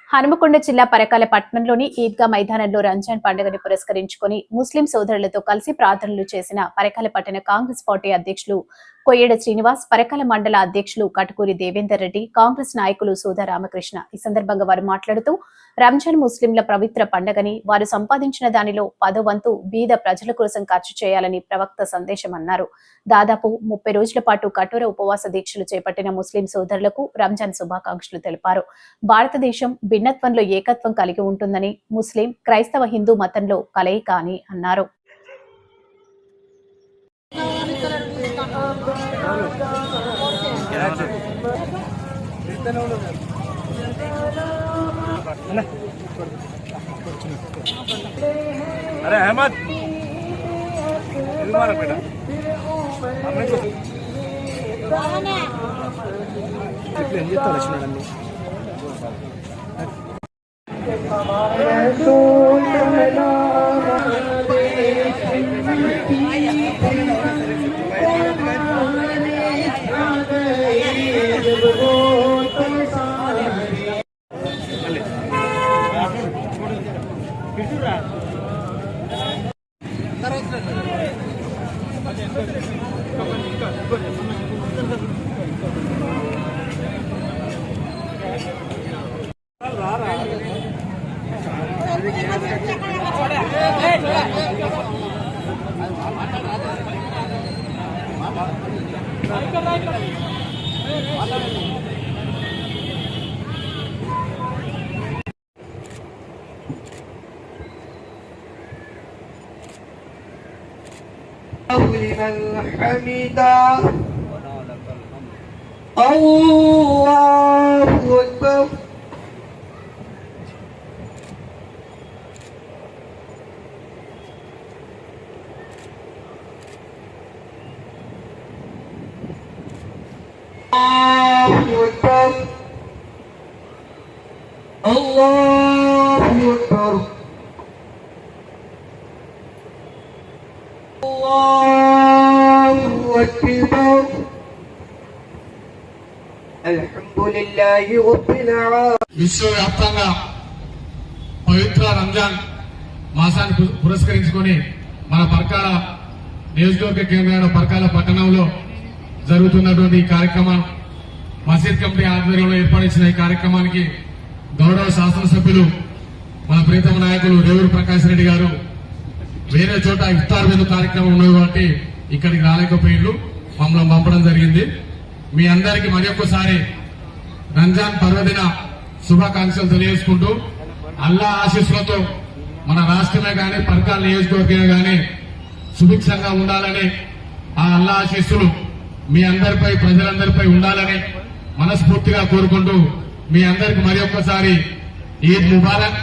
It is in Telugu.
హనుమకొండ జిల్లా పరకాల పట్టణంలోని ఈద్గా మైదానంలో రంజాన్ పండుగను పురస్కరించుకుని ముస్లిం సోదరులతో కలిసి ప్రార్థనలు చేసిన పరకాల పట్టణ కాంగ్రెస్ పార్టీ అధ్యక్షులు కొయ్యేడ శ్రీనివాస్, పరకాల మండల అధ్యక్షులు కటుకూరి దేవేందర్ రెడ్డి, కాంగ్రెస్ నాయకులు సోదా రామకృష్ణ. ఈ సందర్భంగా వారు మాట్లాడుతూ రంజాన్ ముస్లింల పవిత్ర పండుగని, వారు సంపాదించిన దానిలో 10వ వంతు బీద ప్రజల కోసం ఖర్చు చేయాలని ప్రవక్త సందేశం అన్నారు. దాదాపు 30 రోజుల పాటు కఠోర ఉపవాస దీక్షలు చేపట్టిన ముస్లిం సోదరులకు రంజాన్ శుభాకాంక్షలు తెలిపారు. భారతదేశం భిన్నత్వంలో ఏకత్వం కలిగి ఉంటుందని, ముస్లిం, క్రైస్తవ, హిందూ మతంలో కలయిక అని అన్నారు. अरे अहमद बेटा لمن حمده الله أكبر الله أكبر الله أكبر الحمد لله رب العالمين. విశ్వవ్యాప్తంగా పవిత్ర రంజాన్ మాసాన్ని పురస్కరించుకొని మన పరకాల నియోజకవర్గ కేంద్రమైన పరకాల పట్టణంలో జరుగుతున్నటువంటి ఈ కార్యక్రమం మసీద్ కమిటీ ఆధ్వర్యంలో ఏర్పడిన ఈ కార్యక్రమానికి గౌరవ శాసనసభ్యులు మన ప్రీతమ నాయకులు రేవూరు ప్రకాష్ రెడ్డి గారు వేరే చోట ఇఫ్తార్ విందు కార్యక్రమం ఉన్నది కాబట్టి ఇక్కడికి రాలేకపోయిండ్రు, మమ్మల్ని పంపడం జరిగింది. మీ అందరికీ మరి ఒక్కసారి రంజాన్ పర్వదిన శుభాకాంక్షలు తెలియజేసుకుంటూ అల్లా ఆశీస్సులతో మన రాష్ట్రమే గాని పరకాల నియోజకవర్గమే గాని సుభిక్షంగా ఉండాలని, ఆ అల్లా ఆశీస్సులు మీ అందరిపై, ప్రజలందరిపై ఉండాలని మనస్ఫూర్తిగా కోరుకుంటూ మీ అందరికి మరి ఒక్కసారి ఈద్ ముబారక్.